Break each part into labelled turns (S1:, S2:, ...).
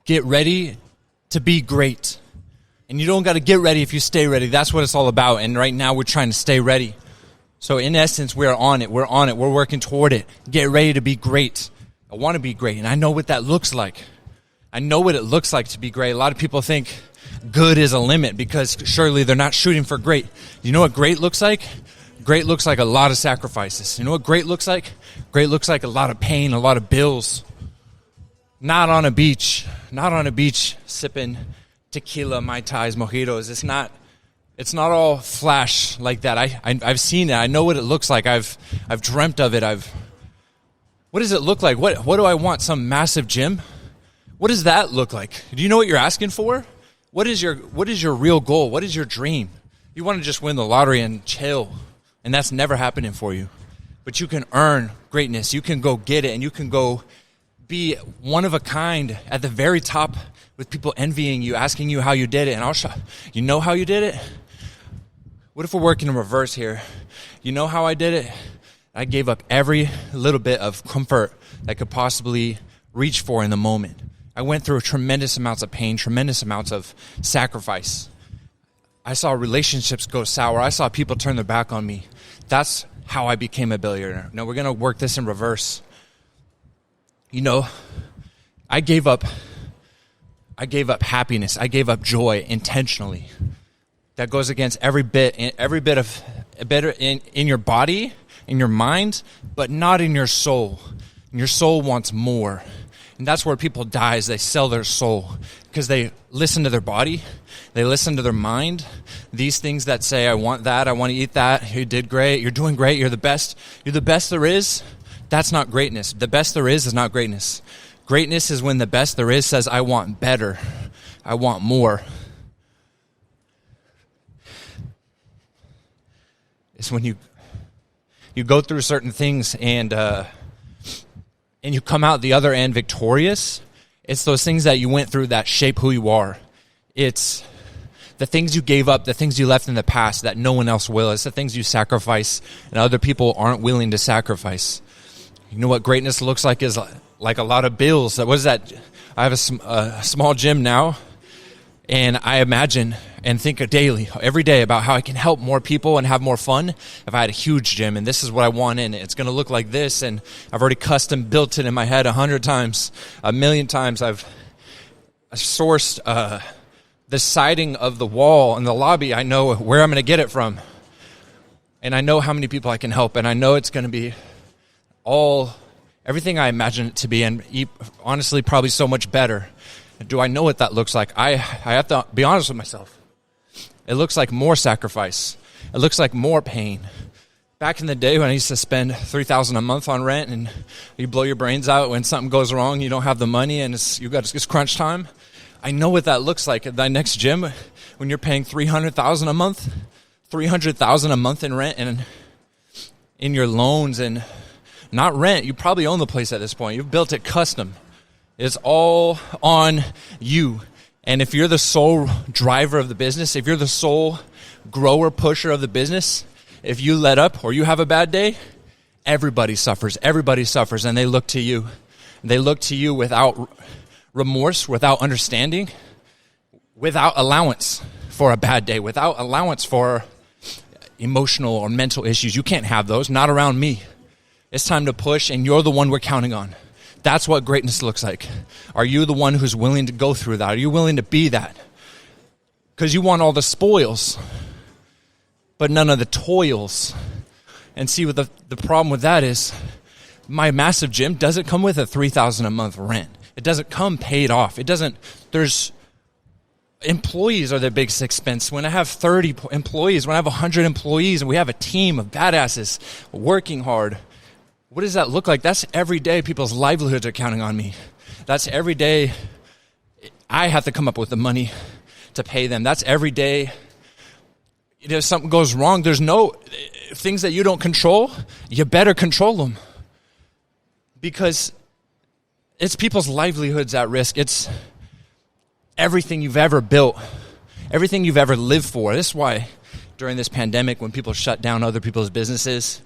S1: get ready to be great. And you don't got to get ready if you stay ready. That's what it's all about. And right now we're trying to stay ready. So in essence, we're on it. We're on it. We're working toward it. Get ready to be great. I want to be great. And I know what that looks like. I know what it looks like to be great. A lot of people think good is a limit because surely they're not shooting for great. You know what great looks like? Great looks like a lot of sacrifices. You know what great looks like? Great looks like a lot of pain, a lot of bills. Not on a beach sipping tequila, Mai Tais, mojitos. It's not all flash like that. I've seen it. I know what it looks like. I've dreamt of it. What does it look like? What do I want? Some massive gym? What does that look like? Do you know what you're asking for? What is your real goal? What is your dream? You want to just win the lottery and chill, and that's never happening for you. But you can earn greatness. You can go get it, and you can go be one of a kind at the very top with people envying you, asking you how you did it, and I'll show you. Know how you did it? What if we're working in reverse here? You know how I did it? I gave up every little bit of comfort that I could possibly reach for in the moment. I went through tremendous amounts of pain, tremendous amounts of sacrifice. I saw relationships go sour. I saw people turn their back on me. That's how I became a billionaire. Now we're going to work this in reverse. You know, I gave up happiness. I gave up joy intentionally. That goes against every bit of better in your body, in your mind, but not in your soul. And your soul wants more. And that's where people die, is they sell their soul because they listen to their body. They listen to their mind. These things that say, I want that, I want to eat that, you did great, you're doing great, you're the best there is. That's not greatness. The best there is not greatness. Greatness is when the best there is says, I want better. I want more. It's when you go through certain things and you come out the other end victorious. It's those things that you went through that shape who you are. It's the things you gave up, the things you left in the past that no one else will. It's the things you sacrifice and other people aren't willing to sacrifice. You know what greatness looks like is like a lot of bills. What is that? I have a small gym now, and I imagine and think daily, every day, about how I can help more people and have more fun if I had a huge gym, and this is what I want in it. It's going to look like this, and I've already custom built it in my head 100 times, 1,000,000 times. I've sourced the siding of the wall in the lobby. I know where I'm going to get it from, and I know how many people I can help, and I know it's going to be everything I imagine it to be, and honestly, probably so much better. Do I know what that looks like? I have to be honest with myself. It looks like more sacrifice. It looks like more pain. Back in the day when I used to spend $3,000 a month on rent, and you blow your brains out when something goes wrong, you don't have the money, and it's crunch time. I know what that looks like at that next gym when you're paying $300,000 a month, $300,000 a month in rent and in your loans, and not rent. You probably own the place at this point. You've built it custom. It's all on you. And if you're the sole driver of the business, if you're the sole grower, pusher of the business, if you let up or you have a bad day, everybody suffers. Everybody suffers, and they look to you. They look to you without remorse, without understanding, without allowance for a bad day, without allowance for emotional or mental issues. You can't have those, not around me. It's time to push, and you're the one we're counting on. That's what greatness looks like. Are you the one who's willing to go through that? Are you willing to be that? Because you want all the spoils, but none of the toils. And see, what the problem with that is, my massive gym doesn't come with a $3,000 a month rent. It doesn't come paid off. Employees are the biggest expense. When I have 30 employees, when I have 100 employees, and we have a team of badasses working hard, what does that look like? That's every day people's livelihoods are counting on me. That's every day I have to come up with the money to pay them. That's every day. If something goes wrong, there's no things that you don't control. You better control them, because it's people's livelihoods at risk. It's everything you've ever built, everything you've ever lived for. This is why during this pandemic, when people shut down other people's businesses,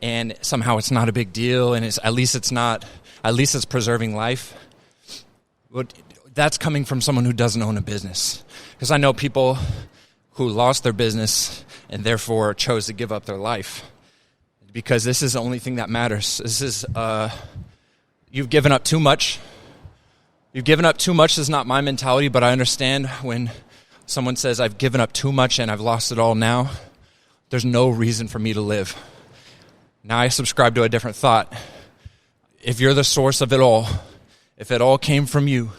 S1: and somehow it's not a big deal, and at least it's preserving life. that's coming from someone who doesn't own a business. Because I know people who lost their business and therefore chose to give up their life. Because this is the only thing that matters. This is, you've given up too much. You've given up too much is not my mentality, but I understand when someone says, I've given up too much and I've lost it all now, there's no reason for me to live. Now I subscribe to a different thought. If you're the source of it all, if it all came from you,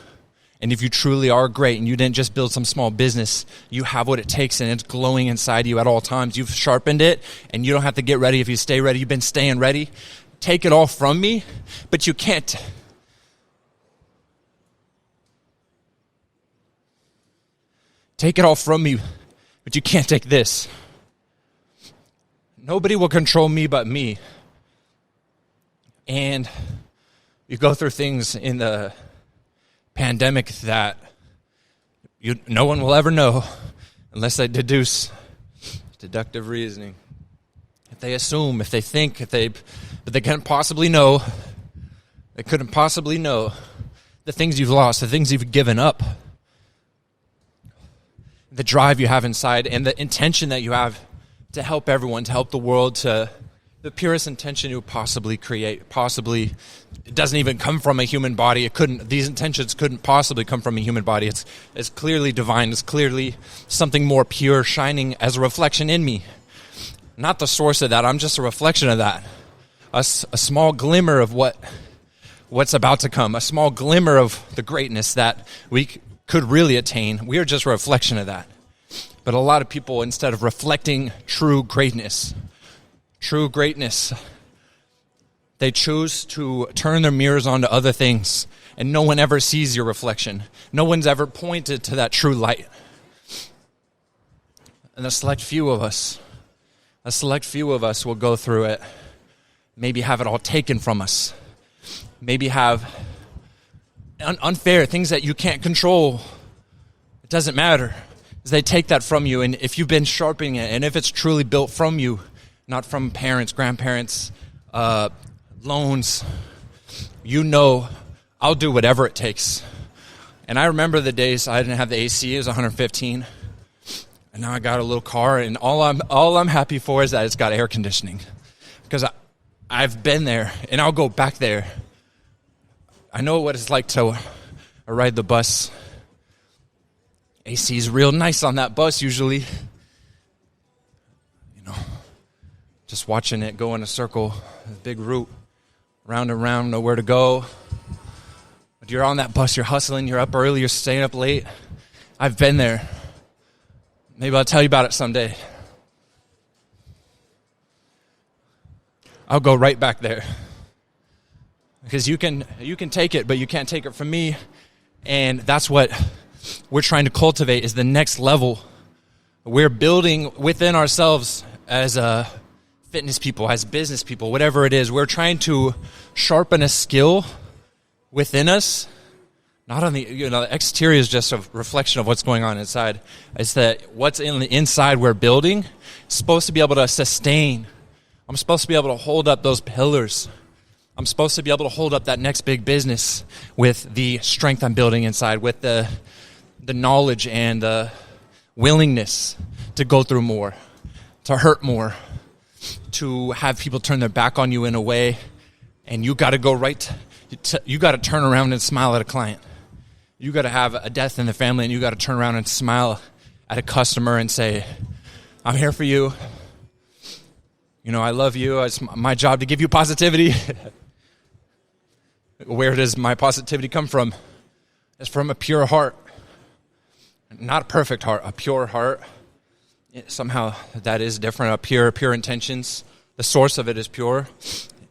S1: and if you truly are great and you didn't just build some small business, you have what it takes and it's glowing inside you at all times. You've sharpened it and you don't have to get ready if you stay ready. You've been staying ready. Take it all from me, but you can't. Take it all from me, but you can't take this. Nobody will control me but me. And you go through things in the pandemic that no one will ever know unless they deduce deductive reasoning. If they assume, if they think, but they can't possibly know. They couldn't possibly know the things you've lost, the things you've given up, the drive you have inside, and the intention that you have to help everyone, to help the world, to the purest intention you would possibly create. Possibly, it doesn't even come from a human body. These intentions couldn't possibly come from a human body. It's clearly divine. It's clearly something more pure, shining as a reflection in me. Not the source of that. I'm just a reflection of that. A small glimmer of what's about to come. A small glimmer of the greatness that we could really attain. We are just a reflection of that. But a lot of people, instead of reflecting true greatness, they choose to turn their mirrors onto other things, and no one ever sees your reflection. No one's ever pointed to that true light. And a select few of us will go through it, maybe have it all taken from us, maybe have unfair things that you can't control. It doesn't matter. They take that from you, and if you've been sharpening it, and if it's truly built from you, not from parents, grandparents, loans, I'll do whatever it takes. And I remember the days I didn't have the AC. It was 115, and now I got a little car, and all I'm happy for is that it's got air conditioning, because I've been there, and I'll go back there. I know what it's like to ride the bus. AC is real nice on that bus usually. Just watching it go in a circle, a big route, round and round, nowhere to go. But you're on that bus, you're hustling, you're up early, you're staying up late. I've been there. Maybe I'll tell you about it someday. I'll go right back there. Because you can take it, but you can't take it from me. And that's what we're trying to cultivate, is the next level. We're building within ourselves as fitness people, as business people, whatever it is. We're trying to sharpen a skill within us. Not on the, the exterior is just a reflection of what's going on inside. It's that what's in the inside we're building is supposed to be able to sustain. I'm supposed to be able to hold up those pillars. I'm supposed to be able to hold up that next big business with the strength I'm building inside, with the knowledge and the willingness to go through more, to hurt more, to have people turn their back on you in a way, and you got to go you got to turn around and smile at a client. You got to have a death in the family, and you got to turn around and smile at a customer and say, I'm here for you. I love you. It's my job to give you positivity. Where does my positivity come from? It's from a pure heart. Not a perfect heart, a pure heart. Somehow that is different, pure intentions. The source of it is pure.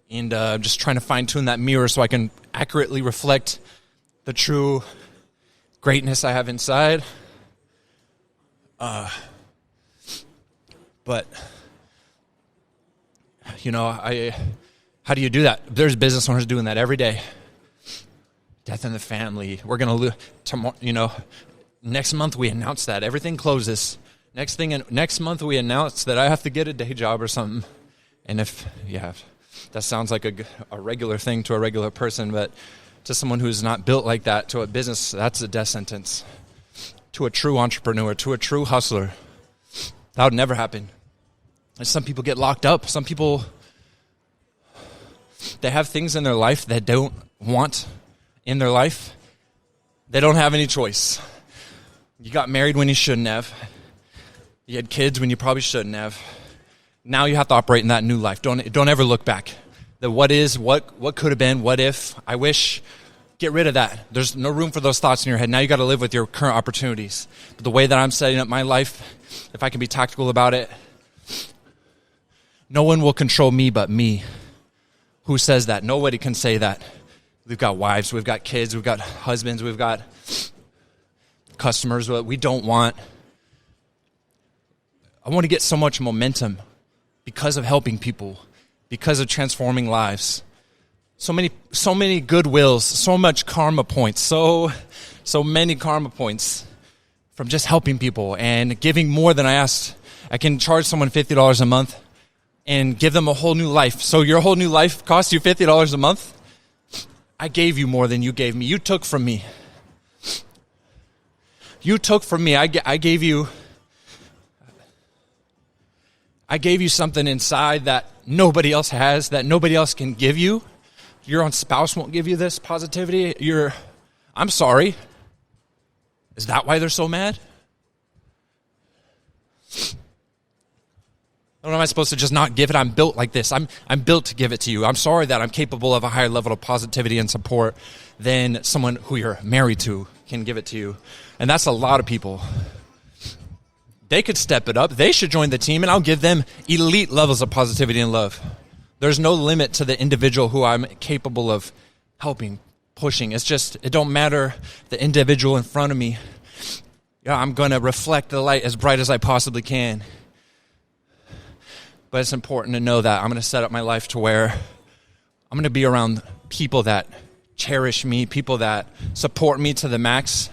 S1: And I'm just trying to fine-tune that mirror so I can accurately reflect the true greatness I have inside. But, how do you do that? There's business owners doing that every day. Death in the family. We're going to lose tomorrow, next month we announce that. Everything closes. Next month we announce that I have to get a day job or something. And that sounds like a regular thing to a regular person, but To someone who's not built like that, to a business, that's a death sentence. To a true entrepreneur, to a true hustler, that would never happen. And some people get locked up. Some people, they have things in their life that don't want in their life. They don't have any choice. You got married when you shouldn't have. You had kids when you probably shouldn't have. Now you have to operate in that new life. Don't ever look back. The what is, what could have been, what if, I wish. Get rid of that. There's no room for those thoughts in your head. Now you got to live with your current opportunities. But the way that I'm setting up my life, if I can be tactical about it, no one will control me but me. Who says that? Nobody can say that. We've got wives, we've got kids, we've got husbands, we've got customers. We don't want. I want to get so much momentum because of helping people, because of transforming lives. So many goodwills, so much karma points, so many karma points from just helping people and giving more than I asked. I can charge someone $50 a month and give them a whole new life. So your whole new life costs you $50 a month? I gave you more than you gave me. You took from me. You took from me. I gave you something inside that nobody else has, that nobody else can give you. Your own spouse won't give you this positivity. I'm sorry. Is that why they're so mad? What am I supposed to just not give it? I'm built like this. I'm built to give it to you. I'm sorry that I'm capable of a higher level of positivity and support than someone who you're married to can give it to you. And that's a lot of people. They could step it up. They should join the team, and I'll give them elite levels of positivity and love. There's no limit to the individual who I'm capable of helping, pushing. It's just, it don't matter the individual in front of me. Yeah, I'm going to reflect the light as bright as I possibly can. But it's important to know that I'm going to set up my life to where I'm going to be around people that cherish me, people that support me to the max,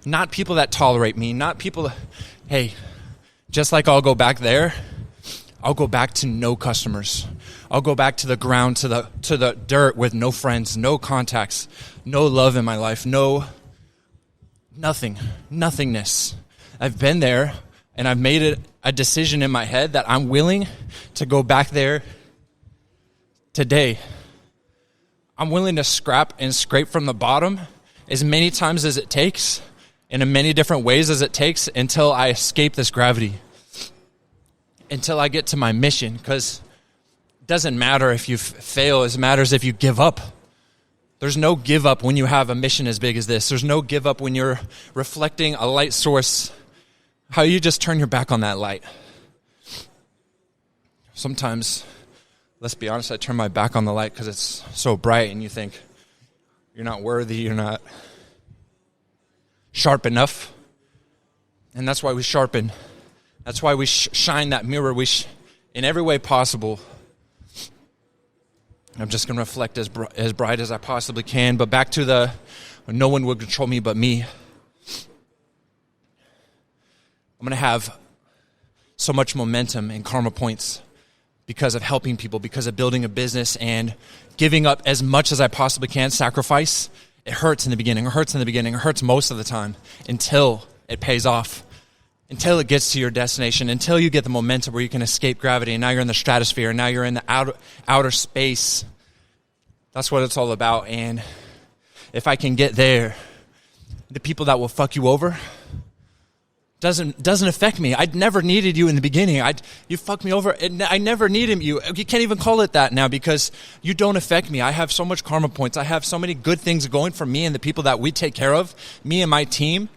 S1: not people that tolerate me, not people, hey, just like I'll go back there, I'll go back to no customers. I'll go back to the ground, to the dirt with no friends, no contacts, no love in my life, nothingness. I've been there, and I've made it a decision in my head that I'm willing to go back there today. I'm willing to scrap and scrape from the bottom as many times as it takes, and in many different ways as it takes, until I escape this gravity, until I get to my mission, because it doesn't matter if you fail, it matters if you give up. There's no give up when you have a mission as big as this. There's no give up when you're reflecting a light source. How you just turn your back on that light. Sometimes, let's be honest, I turn my back on the light because it's so bright and you think you're not worthy, you're not sharp enough. And that's why we sharpen. That's why we shine that mirror in every way possible. I'm just going to reflect as bright as I possibly can. But back to no one will control me but me. I'm going to have so much momentum and karma points because of helping people, because of building a business and giving up as much as I possibly can, sacrifice. It hurts in the beginning. It hurts most of the time until it pays off, until it gets to your destination, until you get the momentum where you can escape gravity, and now you're in the stratosphere, and now you're in the outer space. That's what it's all about. And if I can get there, the people that will fuck you over doesn't affect me. I never needed you in the beginning. You fucked me over. I never needed you. You can't even call it that now because you don't affect me. I have so much karma points. I have so many good things going for me and the people that we take care of, me and my team.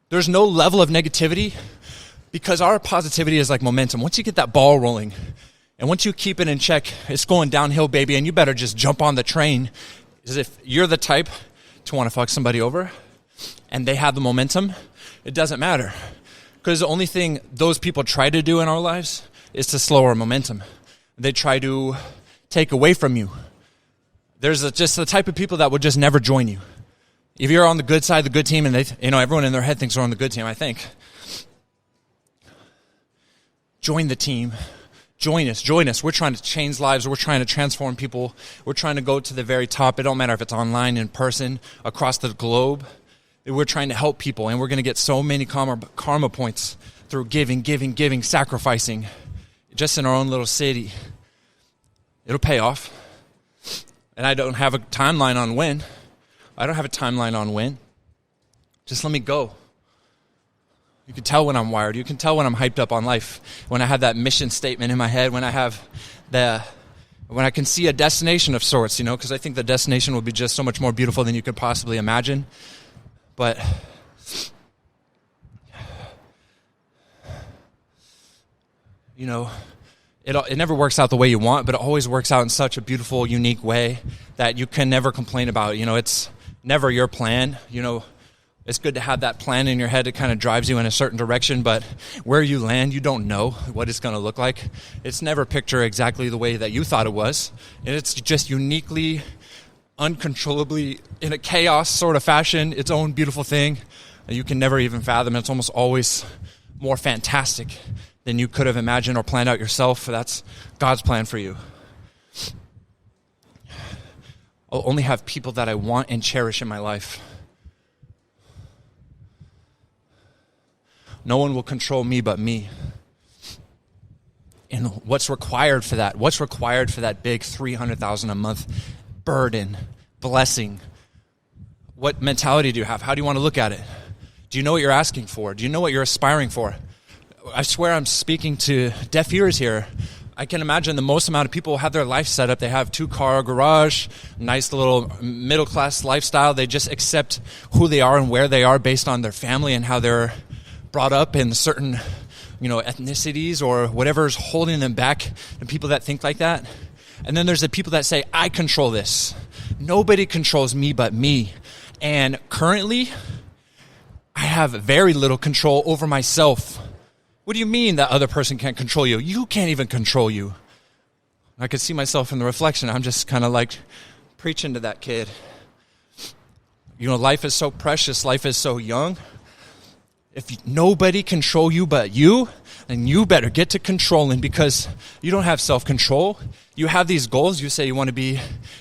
S1: There's no level of negativity because our positivity is like momentum. Once you get that ball rolling and once you keep it in check, it's going downhill, baby, and you better just jump on the train. As if you're the type to want to fuck somebody over and they have the momentum, it doesn't matter. Because the only thing those people try to do in our lives is to slow our momentum. They try to take away from you. There's just the type of people that would just never join you. If you're on the good side, the good team, and everyone in their head thinks they're on the good team, I think. Join the team. Join us. We're trying to change lives. We're trying to transform people. We're trying to go to the very top. It don't matter if it's online, in person, across the globe. We're trying to help people, and we're going to get so many karma points through giving, sacrificing, just in our own little city. It'll pay off. And I don't have a timeline on when. Just let me go. You can tell when I'm wired. You can tell when I'm hyped up on life. When I have that mission statement in my head. When I can see a destination of sorts, because I think the destination will be just so much more beautiful than you could possibly imagine. But it never works out the way you want, but it always works out in such a beautiful, unique way that you can never complain about. It's never your plan. It's good to have that plan in your head. It kind of drives you in a certain direction, but where you land, you don't know what it's going to look like. It's never picture exactly the way that you thought it was. And it's just uniquely, uncontrollably, in a chaos sort of fashion, its own beautiful thing that you can never even fathom. It's almost always more fantastic than you could have imagined or planned out yourself. That's God's plan for you. I'll only have people that I want and cherish in my life. No one will control me but me. And what's required for that? What's required for that big $300,000 a month burden, blessing? What mentality do you have? How do you want to look at it? Do you know what you're asking for? Do you know what you're aspiring for? I swear I'm speaking to deaf ears here. I can imagine the most amount of people have their life set up. They have 2-car garage, nice little middle-class lifestyle. They just accept who they are and where they are based on their family and how they're brought up in certain, ethnicities or whatever's holding them back, the people that think like that. And then there's the people that say, I control this. Nobody controls me but me. And currently, I have very little control over myself. What do you mean that other person can't control you? You can't even control you. I could see myself in the reflection. I'm just kind of like preaching to that kid. Life is so precious. Life is so young. If nobody control you but you, then you better get to controlling, because you don't have self-control. You have these goals. You say you want to be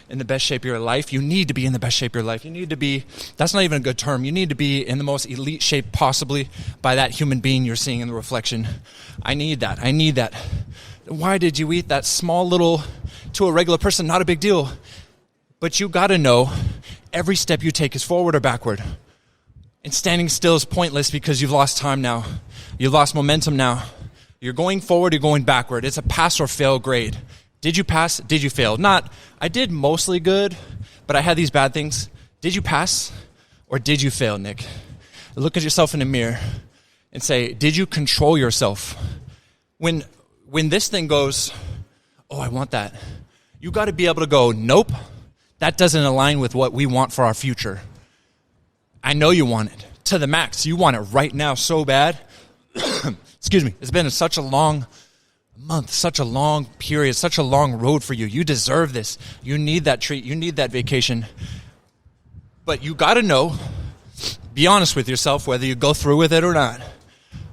S1: in the best shape of your life. You need to be in the best shape of your life. You need to be, that's not even a good term. You need to be in the most elite shape possibly by that human being you're seeing in the reflection. I need that. Why did you eat that small little, to a regular person, not a big deal. But you got to know every step you take is forward or backward. And standing still is pointless because you've lost time now. You've lost momentum now. You're going forward, you're going backward. It's a pass or fail grade. Did you pass? Did you fail? Not, I did mostly good, but I had these bad things. Did you pass or did you fail, Nick? Look at yourself in the mirror and say, did you control yourself? When this thing goes, oh, I want that, you got to be able to go, nope, that doesn't align with what we want for our future. I know you want it to the max. You want it right now so bad. Excuse me. It's been such a long month, such a long period, such a long road for you. You deserve this. You need that treat. You need that vacation. But you got to know, be honest with yourself, whether you go through with it or not.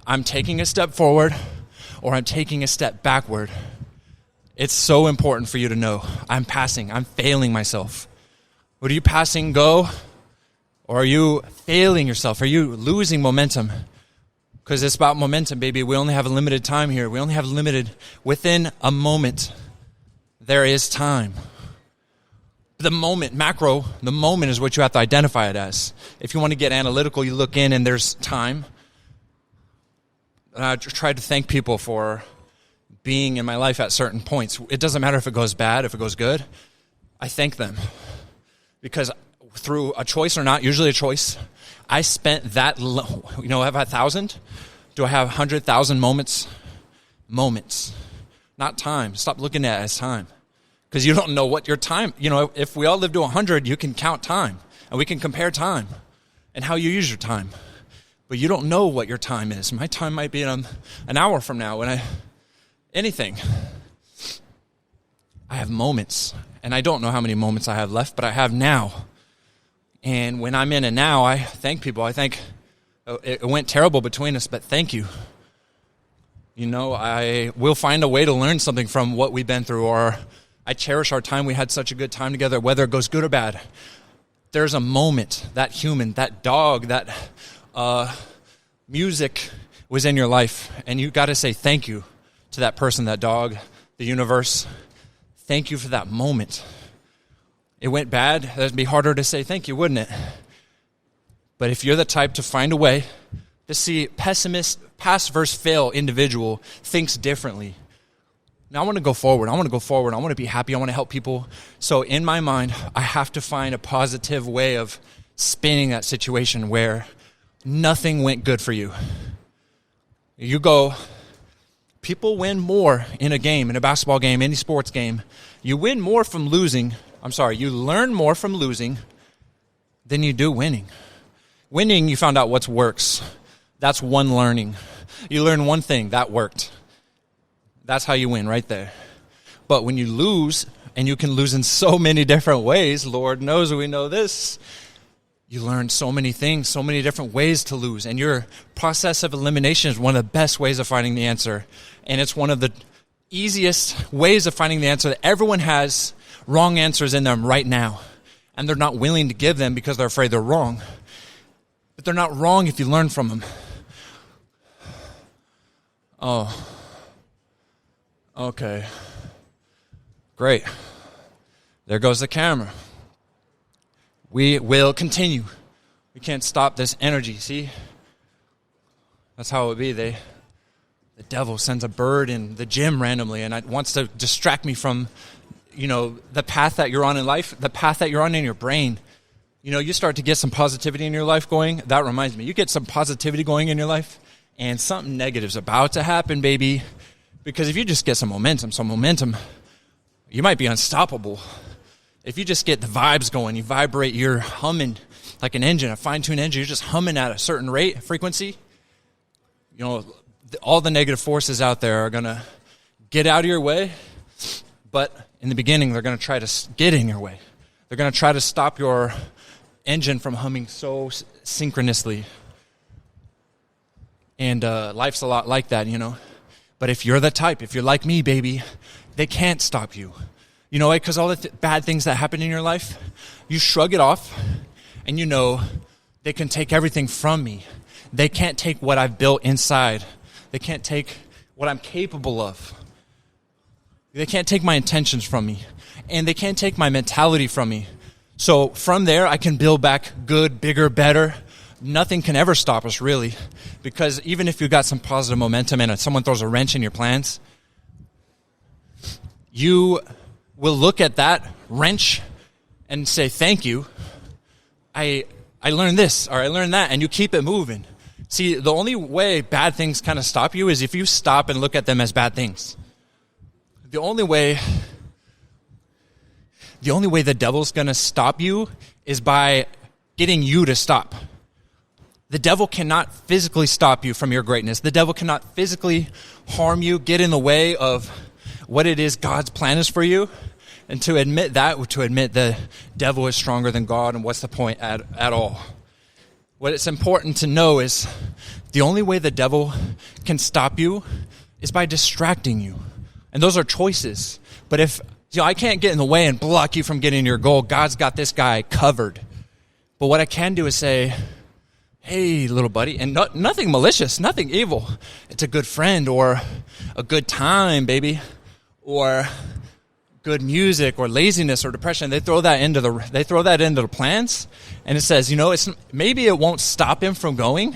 S1: I'm taking a step forward or I'm taking a step backward. It's so important for you to know. I'm passing. I'm failing myself. What are you passing go? Or are you failing yourself? Are you losing momentum? Because it's about momentum, baby. We only have a limited time here. We only have within a moment, there is time. The moment is what you have to identify it as. If you want to get analytical, you look in and there's time. And I tried to thank people for being in my life at certain points. It doesn't matter if it goes bad, if it goes good. I thank them. Because through a choice or not, usually a choice, I spent that, I have 1,000? Do I have 100,000 moments? Moments, not time. Stop looking at it as time. Because you don't know what your time, if we all live to 100, you can count time. And we can compare time and how you use your time. But you don't know what your time is. My time might be an hour from now anything. I have moments. And I don't know how many moments I have left, but I have now. And when I'm in a now, I thank people. I think it went terrible between us, but thank you. I will find a way to learn something from what we've been through, or I cherish our time. We had such a good time together, whether it goes good or bad. There's a moment, that human, that dog, that music was in your life, and you got to say thank you to that person, that dog, the universe. Thank you for that moment. It went bad. That'd be harder to say thank you, wouldn't it? But if you're the type to find a way to see pessimist, pass versus fail individual thinks differently. Now I want to go forward. I want to be happy. I want to help people. So in my mind, I have to find a positive way of spinning that situation where nothing went good for you. People win more in a game, in a basketball game, any sports game. You learn more from losing than you do winning. Winning, you found out what works. That's one learning. You learn one thing, that worked. That's how you win right there. But when you lose, and you can lose in so many different ways, Lord knows we know this, you learn so many things, so many different ways to lose. And your process of elimination is one of the best ways of finding the answer. And it's one of the easiest ways of finding the answer that everyone has wrong answers in them right now. And they're not willing to give them because they're afraid they're wrong. But they're not wrong if you learn from them. Oh. Okay. Great. There goes the camera. We will continue. We can't stop this energy, see? That's how it would be. The devil sends a bird in the gym randomly and it wants to distract me from, the path that you're on in life, the path that you're on in your brain. You start to get some positivity in your life going. That reminds me, you get some positivity going in your life and something negative's about to happen, baby. Because if you just get some momentum, you might be unstoppable. If you just get the vibes going, you vibrate, you're humming like an engine, a fine-tuned engine, you're just humming at a certain rate, frequency. All the negative forces out there are going to get out of your way, but in the beginning, they're going to try to get in your way. They're going to try to stop your engine from humming so synchronously. And life's a lot like that, But if you're the type, if you're like me, baby, they can't stop you. You know, because all the bad things that happen in your life, you shrug it off, and they can take everything from me. They can't take what I've built inside. They can't take what I'm capable of. They can't take my intentions from me. And they can't take my mentality from me. So from there, I can build back good, bigger, better. Nothing can ever stop us, really. Because even if you've got some positive momentum and someone throws a wrench in your plans, you will look at that wrench and say, thank you. I learned this, or I learned that, and you keep it moving. See, the only way bad things kind of stop you is if you stop and look at them as bad things. The only way the devil's going to stop you is by getting you to stop. The devil cannot physically stop you from your greatness. The devil cannot physically harm you, get in the way of what it is God's plan is for you. And to admit the devil is stronger than God, and what's the point at all? What it's important to know is the only way the devil can stop you is by distracting you. And those are choices. But if I can't get in the way and block you from getting your goal, God's got this guy covered. But what I can do is say, hey, little buddy, and nothing malicious, nothing evil. It's a good friend, or a good time, baby, or good music, or laziness, or depression. They throw that into the plans, and it says, maybe it won't stop him from going,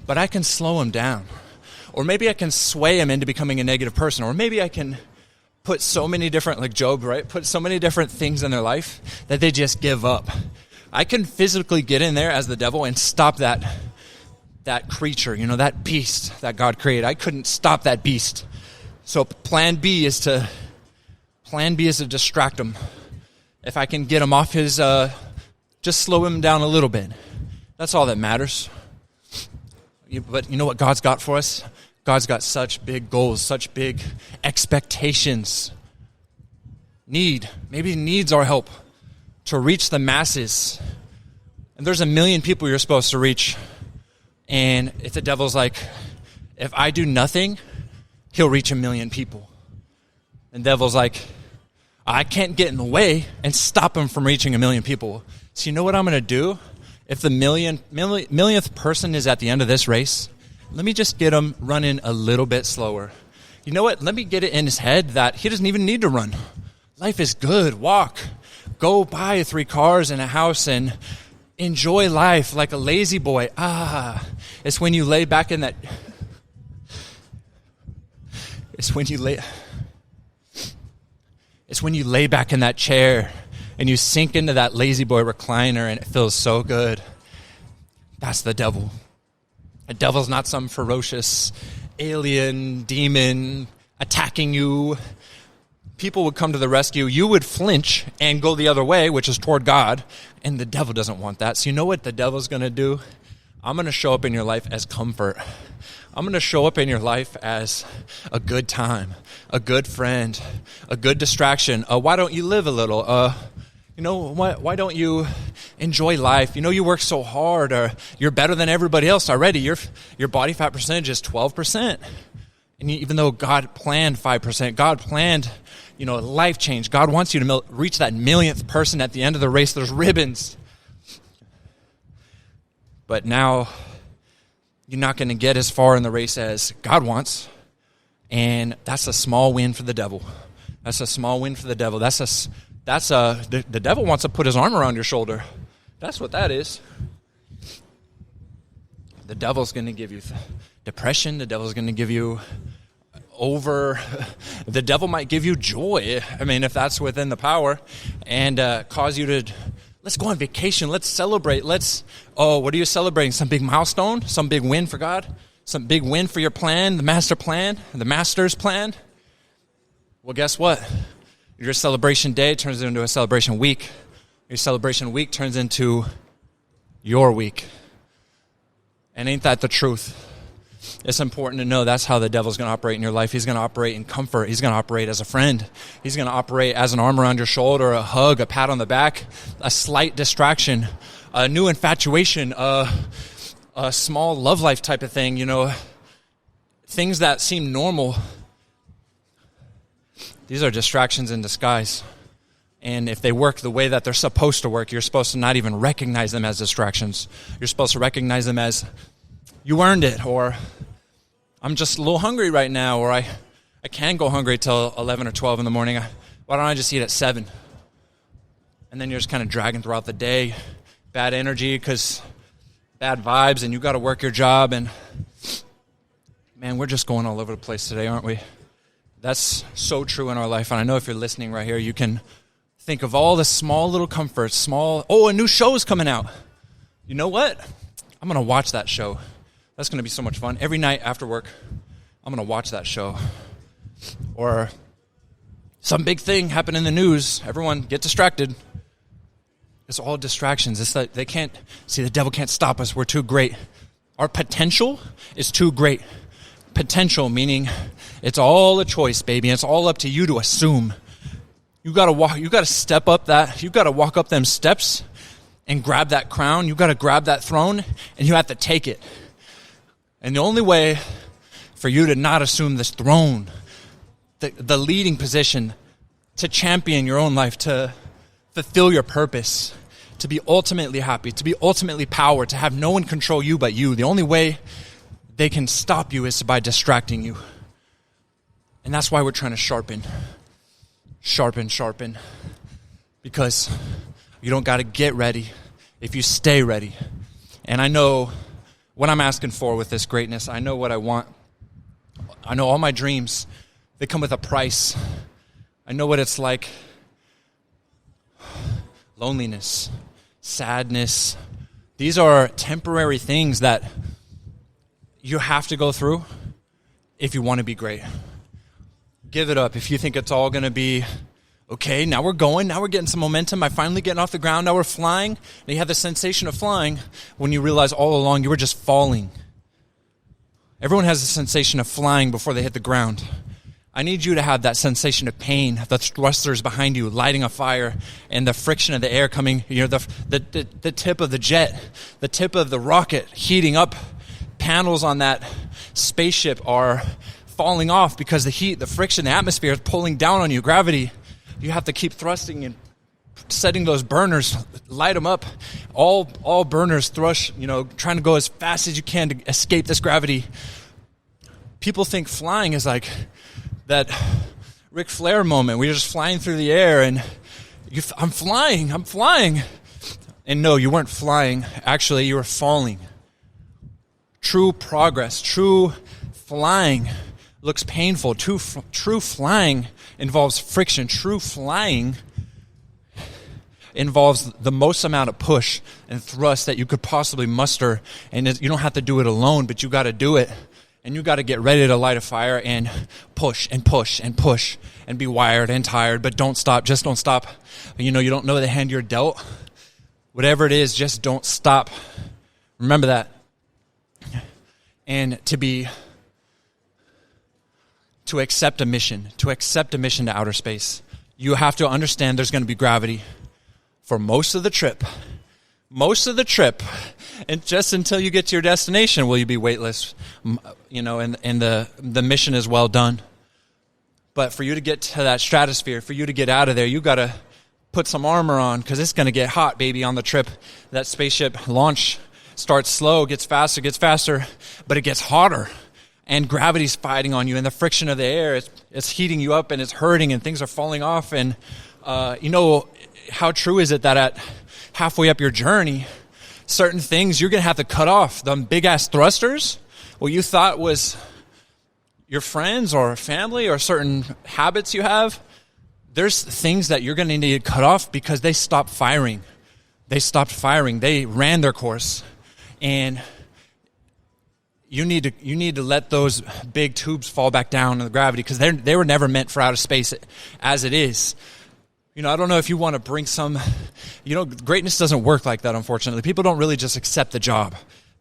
S1: but I can slow him down, or maybe I can sway him into becoming a negative person, or maybe I can put so many different, like Job, right? Put so many different things in their life that they just give up. I can physically get in there as the devil and stop that creature, that beast that God created. I couldn't stop that beast. So plan B is to distract him. If I can get him off his, just slow him down a little bit. That's all that matters. But you know what God's got for us? God's got such big goals, such big expectations. Maybe needs our help to reach the masses. And there's 1 million people you're supposed to reach. And if the devil's like, if I do nothing, he'll reach 1 million people. And the devil's like, I can't get in the way and stop him from reaching 1 million people. So you know what I'm going to do? If the millionth person is at the end of this race, let me just get him running a little bit slower. You know what? Let me get it in his head that he doesn't even need to run. Life is good. Walk. Go buy 3 cars and a house and enjoy life like a lazy boy. It's when you lay back in that... It's when you lay back in that chair and you sink into that lazy boy recliner and it feels so good. That's the devil. The devil's not some ferocious alien demon attacking you. People would come to the rescue. You would flinch and go the other way, which is toward God. And the devil doesn't want that. So you know what the devil's going to do? I'm going to show up in your life as comfort. I'm going to show up in your life as a good time, a good friend, a good distraction. Why don't you live a little? Why don't you enjoy life? You know, you work so hard, or you're better than everybody else already. Your body fat percentage is 12%. And even though God planned 5%, God planned, life change. God wants you to reach that millionth person at the end of the race. There's ribbons. But now you're not going to get as far in the race as God wants. And that's a small win for the devil. That's a small win for the devil. The devil wants to put his arm around your shoulder. That's what that is. The devil's going to give you depression. The devil's going to give you the devil might give you joy. I mean, if that's within the power, and cause you to, let's go on vacation. Let's celebrate. What are you celebrating? Some big milestone? Some big win for God? Some big win for your plan, the master plan, the master's plan? Well, guess what? Your celebration day turns into a celebration week. Your celebration week turns into your week. And ain't that the truth? It's important to know that's how the devil's going to operate in your life. He's going to operate in comfort. He's going to operate as a friend. He's going to operate as an arm around your shoulder, a hug, a pat on the back, a slight distraction, a new infatuation, a small love life type of thing, things that seem normal. These are distractions in disguise. And if they work the way that they're supposed to work, you're supposed to not even recognize them as distractions. You're supposed to recognize them as, you earned it, or I'm just a little hungry right now, or I can go hungry till 11 or 12 in the morning. Why don't I just eat at 7? And then you're just kind of dragging throughout the day. Bad energy because bad vibes, and you got to work your job. And man, we're just going all over the place today, aren't we? That's so true in our life. And I know if you're listening right here, you can think of all the small little comforts, a new show is coming out. You know what? I'm going to watch that show. That's going to be so much fun. Every night after work, I'm going to watch that show. Or some big thing happened in the news. Everyone get distracted. It's all distractions. It's like the devil can't stop us. We're too great. Our potential is too great. Potential meaning it's all a choice, baby. It's all up to you to assume. You got to step up you got to walk up them steps and grab that crown. You got to grab that throne, and you have to take it. And the only way for you to not assume this throne, the leading position, to champion your own life, to fulfill your purpose, to be ultimately happy, to be ultimately powered, to have no one control you but you. The only way they can stop you is by distracting you. And that's why we're trying to sharpen. Because you don't got to get ready if you stay ready. And I know what I'm asking for with this greatness. I know what I want. I know all my dreams, they come with a price. I know what it's like. Loneliness, sadness. These are temporary things that you have to go through if you want to be great. Give it up if you think it's all going to be okay. Now we're going. Now we're getting some momentum. I'm finally getting off the ground. Now we're flying. And you have the sensation of flying when you realize all along you were just falling. Everyone has the sensation of flying before they hit the ground. I need you to have that sensation of pain, the thrusters behind you lighting a fire, and the friction of the air coming, the tip of the jet, the tip of the rocket heating up. Panels on that spaceship are falling off because the heat, the friction, the atmosphere is pulling down on you, gravity. You have to keep thrusting and setting those burners, light them up. All burners thrush, trying to go as fast as you can to escape this gravity. People think flying is like that Ric Flair moment where you're just flying through the air and I'm flying. And no, you weren't flying. Actually, you were falling. True progress, true flying looks painful. True flying involves friction. True flying involves the most amount of push and thrust that you could possibly muster. And you don't have to do it alone, but you got to do it. And you got to get ready to light a fire and push and push and push and be wired and tired. But don't stop. Just don't stop. You don't know the hand you're dealt. Whatever it is, just don't stop. Remember that. And to accept a mission to outer space, you have to understand there's going to be gravity for most of the trip. And just until you get to your destination will you be weightless, and the mission is well done. But for you to get to that stratosphere, for you to get out of there, you got to put some armor on because it's going to get hot, baby, on the trip. That spaceship launch starts slow, gets faster, but it gets hotter. And gravity's fighting on you, and the friction of the air, it's heating you up, and it's hurting, and things are falling off. And how true is it that at halfway up your journey, certain things you're going to have to cut off. The big-ass thrusters, what you thought was your friends or family or certain habits you have, there's things that you're going to need to cut off because they stopped firing. They ran their course. And you need to let those big tubes fall back down in the gravity because they were never meant for outer space as it is. I don't know if you want to bring some, greatness doesn't work like that, unfortunately. People don't really just accept the job.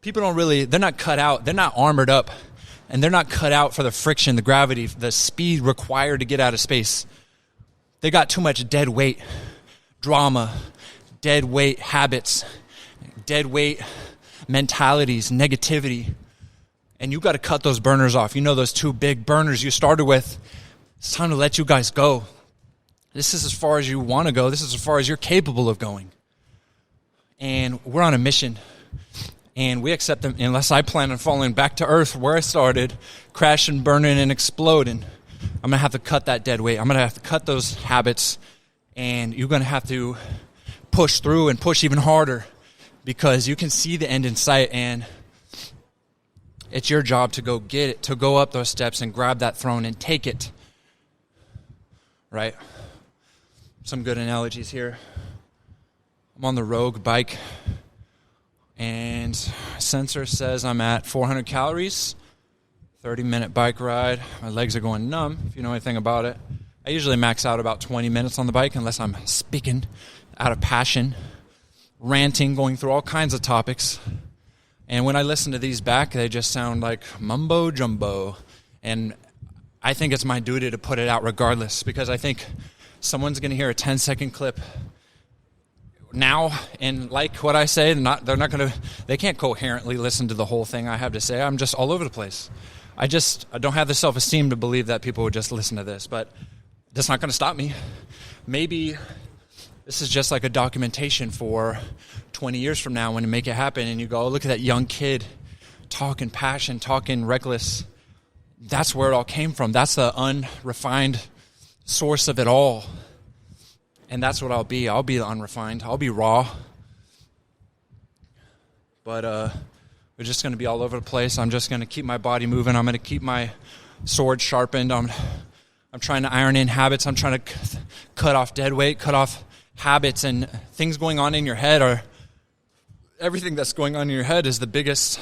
S1: They're not cut out, they're not armored up, and they're not cut out for the friction, the gravity, the speed required to get out of space. They got too much dead weight, drama, dead weight habits, dead weight mentalities, negativity. And you got to cut those burners off. Those two big burners you started with. It's time to let you guys go. This is as far as you want to go. This is as far as you're capable of going. And we're on a mission. And we accept them unless I plan on falling back to earth where I started, crashing, burning, and exploding. I'm going to have to cut that dead weight. I'm going to have to cut those habits. And you're going to have to push through and push even harder because you can see the end in sight. And it's your job to go get it, to go up those steps and grab that throne and take it. Right? Some good analogies here. I'm on the Rogue bike, and sensor says I'm at 400 calories, 30-minute bike ride. My legs are going numb, if you know anything about it. I usually max out about 20 minutes on the bike unless I'm speaking out of passion, ranting, going through all kinds of topics. And when I listen to these back, they just sound like mumbo jumbo. And I think it's my duty to put it out regardless because I think someone's going to hear a 10-second clip now and like what I say. They can't coherently listen to the whole thing I have to say. I'm just all over the place. I don't have the self-esteem to believe that people would just listen to this, but that's not going to stop me. Maybe this is just like a documentation for 20 years from now when you make it happen and you go, oh, look at that young kid talking passion, talking reckless. That's where it all came from. That's the unrefined source of it all. And that's what I'll be. I'll be the unrefined. I'll be raw. But we're just going to be all over the place. I'm just going to keep my body moving. I'm going to keep my sword sharpened. I'm trying to iron in habits. I'm trying to cut off dead weight, cut off habits and things going on in your head. Everything that's going on in your head is the biggest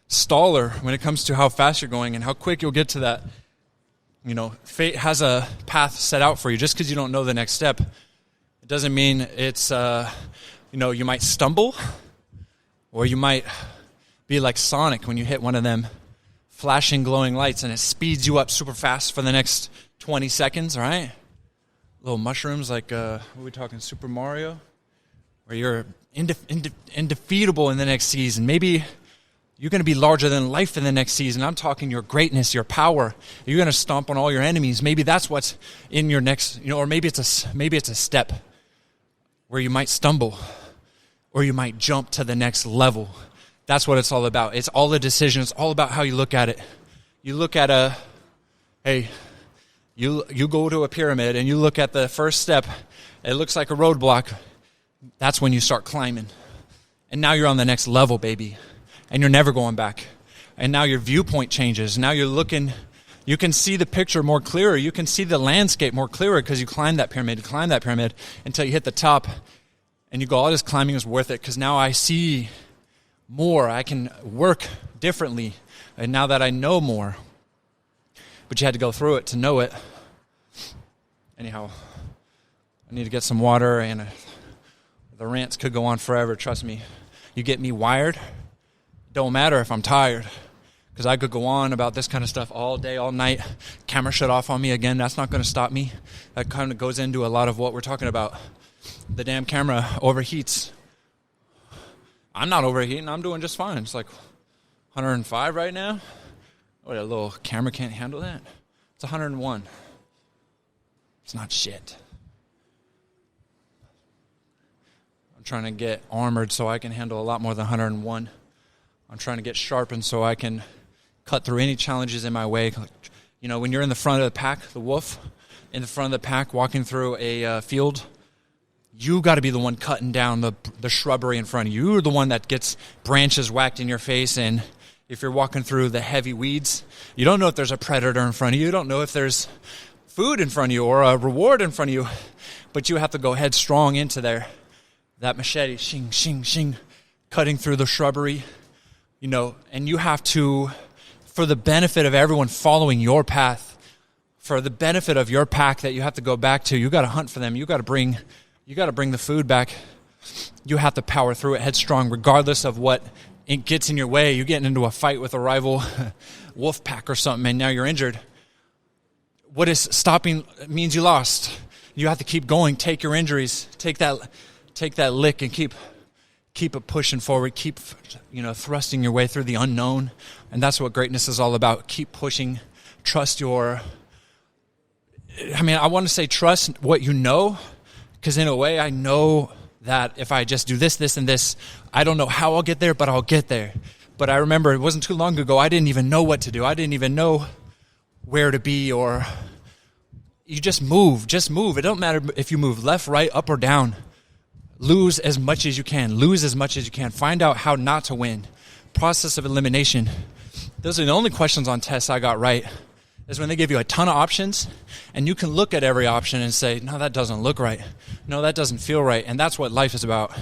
S1: staller when it comes to how fast you're going and how quick you'll get to that. Fate has a path set out for you. Just because you don't know the next step, it doesn't mean it's, you might stumble or you might be like Sonic when you hit one of them flashing glowing lights and it speeds you up super fast for the next 20 seconds, right? Little mushrooms like, what are we talking, Super Mario? Where you're indefeatable in the next season. Maybe You're going to be larger than life in the next season. I'm talking your greatness, your power. You're going to stomp on all your enemies. Maybe that's what's in your next, or maybe it's a step where you might stumble or you might jump to the next level. That's what it's all about. It's all a decision. It's all about how you look at it. You look at you go to a pyramid and you look at the first step. It looks like a roadblock. That's when you start climbing. And now you're on the next level, baby. And you're never going back. And now your viewpoint changes. Now you're looking, you can see the picture more clearer. You can see the landscape more clearer because you climb that pyramid until you hit the top. And you go, all this climbing is worth it because now I see more. I can work differently. And now that I know more. But you had to go through it to know it. Anyhow, I need to get some water, and the rants could go on forever, trust me. You get me wired, don't matter if I'm tired, because I could go on about this kind of stuff all day, all night. Camera shut off on me again. That's not going to stop me. That kind of goes into a lot of what we're talking about. The damn camera overheats. I'm not overheating. I'm doing just fine. It's like 105 right now. What, a little camera can't handle that? It's 101. It's not shit. I'm trying to get armored so I can handle a lot more than 101. I'm trying to get sharpened so I can cut through any challenges in my way. You know, when you're in the front of the pack, the wolf, in the front of the pack walking through a field, you got to be the one cutting down the shrubbery in front of you. You're the one that gets branches whacked in your face, and if you're walking through the heavy weeds, you don't know if there's a predator in front of you. You don't know if there's food in front of you or a reward in front of you, but you have to go headstrong into there. That machete, shing, shing, shing, cutting through the shrubbery, and you have to, for the benefit of everyone following your path, for the benefit of your pack that you have to go back to, you got to hunt for them. You got to bring the food back. You have to power through it headstrong, regardless of what it gets in your way. You get into a fight with a rival wolf pack or something, and now you're injured. What is stopping means you lost. You have to keep going. Take your injuries. Take that lick and keep it pushing forward. Keep thrusting your way through the unknown, and that's what greatness is all about. Keep pushing. Trust I want to say trust what you know, because in a way I know that if I just do this, this, and this, I don't know how I'll get there, but I'll get there. But I remember it wasn't too long ago, I didn't even know what to do. I didn't even know where to be, or you just move. Just move. It don't matter if you move left, right, up, or down. Lose as much as you can. Lose as much as you can. Find out how not to win. Process of elimination. Those are the only questions on tests I got right. Is when they give you a ton of options, and you can look at every option and say, no, that doesn't look right. No, that doesn't feel right. And that's what life is about.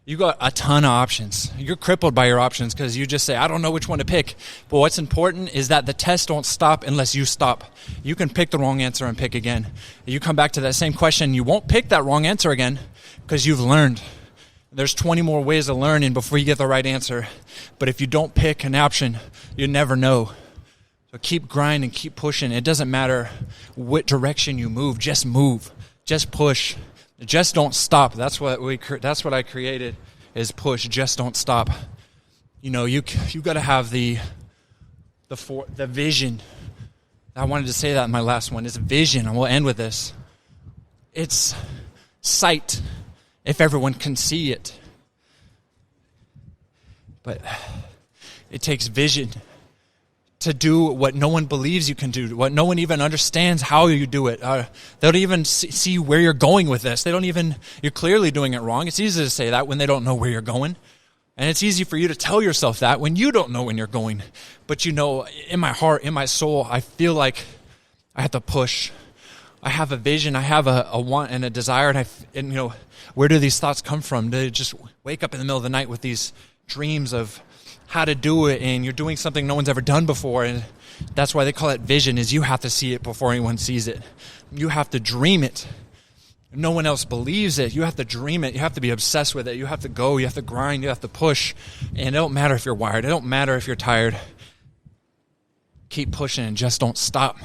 S1: You got a ton of options. You're crippled by your options because you just say, I don't know which one to pick. But what's important is that the test don't stop unless you stop. You can pick the wrong answer and pick again. You come back to that same question, you won't pick that wrong answer again because you've learned. There's 20 more ways of learning before you get the right answer. But if you don't pick an option, you never know. So keep grinding, keep pushing. It doesn't matter what direction you move. Just push. Just don't stop. That's what I created, is push. Just don't stop. You got to have the vision. I wanted to say that in my last one. It's vision, and we'll end with this. It's sight, if everyone can see it. But it takes vision to do what no one believes you can do, what no one even understands how you do it. They don't even see where you're going with this. You're clearly doing it wrong. It's easy to say that when they don't know where you're going. And it's easy for you to tell yourself that when you don't know when you're going. But in my heart, in my soul, I feel like I have to push. I have a vision. I have a want and a desire. And where do these thoughts come from? Do they just wake up in the middle of the night with these dreams of how to do it, and you're doing something no one's ever done before, and that's why they call it vision, is you have to see it before anyone sees it. You have to dream it. No one else believes it. You have to dream it. You have to be obsessed with it. You have to go. You have to grind. You have to push. And it don't matter if you're wired. It don't matter if you're tired. Keep pushing and just don't stop.